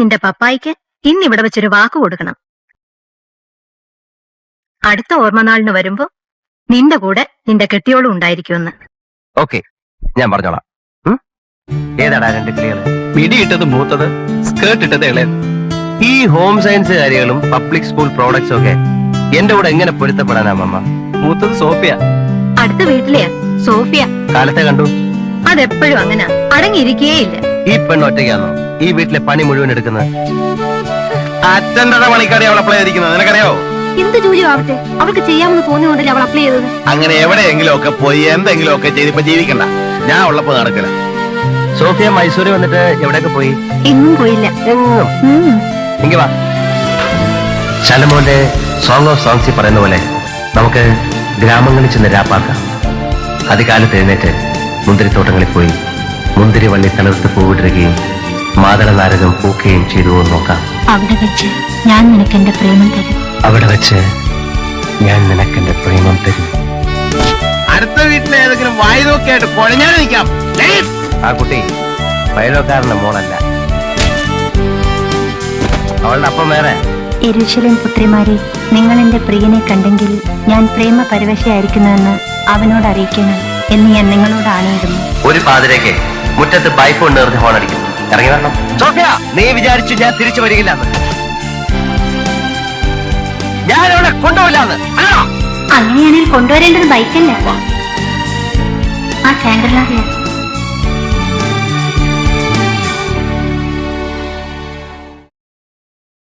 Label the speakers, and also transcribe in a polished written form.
Speaker 1: നിന്റെ പപ്പായിക്ക് ഇന്നിവിടെ വെച്ചൊരു വാക്ക് കൊടുക്കണം. അടുത്ത ഓർമ്മനാളിന് വരുമ്പോ നിന്റെ കൂടെ നിന്റെ കെട്ടിയോളും ഉണ്ടായിരിക്കുമെന്ന്.
Speaker 2: ഓക്കെ, ഞാൻ പറഞ്ഞോളാം. ഏതാടാ രണ്ട് കിളികള്?
Speaker 3: മിടി ഇട്ടത് മൂത്തത്, സ്കേർട്ട് ഇട്ടത് ഇളയത്.
Speaker 2: ഈ ഹോം സയൻസ് കാര്യങ്ങളും പബ്ലിക് സ്കൂൾ പ്രോഡക്ട്സും ഒക്കെ എന്റെ കൂടെ എങ്ങനെ പൊരുത്തപ്പെടാനാ മമ്മ?
Speaker 3: മൂത്തത് സോഫിയ.
Speaker 1: അടുത്ത വീട്ടിലെയാ സോഫിയ.
Speaker 2: കാലത്തെ കണ്ടു.
Speaker 1: അതെപ്പോഴും അങ്ങനെ അടങ്ങിയിരിക്കേയില്ല.
Speaker 2: ഈ പെണ്ണൊറ്റയ്ക്കാന്നോ ഈ വീട്ടിലെ പണി മുഴുവൻ എടുക്കുന്നത്?
Speaker 3: അച്ഛൻ്റെ പണിക്കാരി അവൾ അപ്ലൈ ചെയ്തിരിക്കുന്നത് നിനക്കറിയാവോ?
Speaker 1: എന്ത് ജോലി ആവട്ടെ, അവൾക്ക് ചെയ്യാമെന്ന് തോന്നിയോണ്ടല്ലേ അവൾ അപ്ലൈ ചെയ്തത്.
Speaker 3: അങ്ങനെ എവിടെയെങ്കിലും ഒക്കെ പോയി എന്തെങ്കിലും ഒക്കെ ചെയ്തിപ്പോ ജീവിക്കണ്ട. ഞാൻ ഉള്ളപ്പോ നടക്കില്ല.
Speaker 2: സോഫിയ മൈസൂരിൽ വന്നിട്ട് എവിടെയൊക്കെ പോയി?
Speaker 1: എങ്ങും പോയില്ല.
Speaker 2: എങ്ങും. ഇങ്ങ വാ. ശലമോന്റെ സോങ് ഓഫ് സോങ്സിൽ പറയുന്ന പോലെ നമുക്ക് ഗ്രാമങ്ങളിൽ ചെന്ന് രാപ്പാക്കാം. അതികാലത്ത് എഴുന്നേറ്റ് മുന്തിരിത്തോട്ടങ്ങളിൽ പോയി മുന്തിരി വള്ളി തളർത്ത് പൂവിടുകയും മാതള നാരകം പൂക്കുകയും ചെയ്തു നോക്കാം.
Speaker 1: അവിടെ വെച്ച് ഞാൻ നിനക്ക് എന്റെ പ്രേമം തരും.
Speaker 2: അവിടെ വെച്ച് ഞാൻ നിനക്ക് എന്റെ പ്രേമം തരും.
Speaker 3: അടുത്ത വീട്ടിലെ ഏതെങ്കിലും വായുനോക്കിയായിട്ട് കുഴഞ്ഞാൽ നിൽക്കാം.
Speaker 2: ആ കുട്ടി വയലോക്കാരന്റെ മോളല്ല, അവളുടെ അപ്പം വേറെ.
Speaker 1: യെരൂശലേം പുത്രിമാരെ, നിങ്ങൾ എന്റെ പ്രിയനെ കണ്ടെങ്കിൽ ഞാൻ പ്രേമ പരവശയായിരിക്കുന്നുവെന്ന് അവനോട് അറിയിക്കണം എന്ന് ഞാൻ നിങ്ങളോട് ആണയിടുന്നു.
Speaker 2: ഒരു പാതിരേക്ക് മുറ്റത്ത് ബൈക്ക് കൊണ്ട് നിർത്തി ഹോൺ അടിക്കും. ഇറങ്ങി വരണം. സോഫിയ, നീ വിചാരിച്ചു ഞാൻ തിരിച്ചു വരികില്ലാന്ന്? ഞാൻ അവളെ കൊണ്ടുപോയില്ലാന്ന്.
Speaker 1: അങ്ങനെയാണെങ്കിൽ കൊണ്ടുവരേണ്ടത് ബൈക്കല്ല, ആ സാൻഡ്രലാറിയ.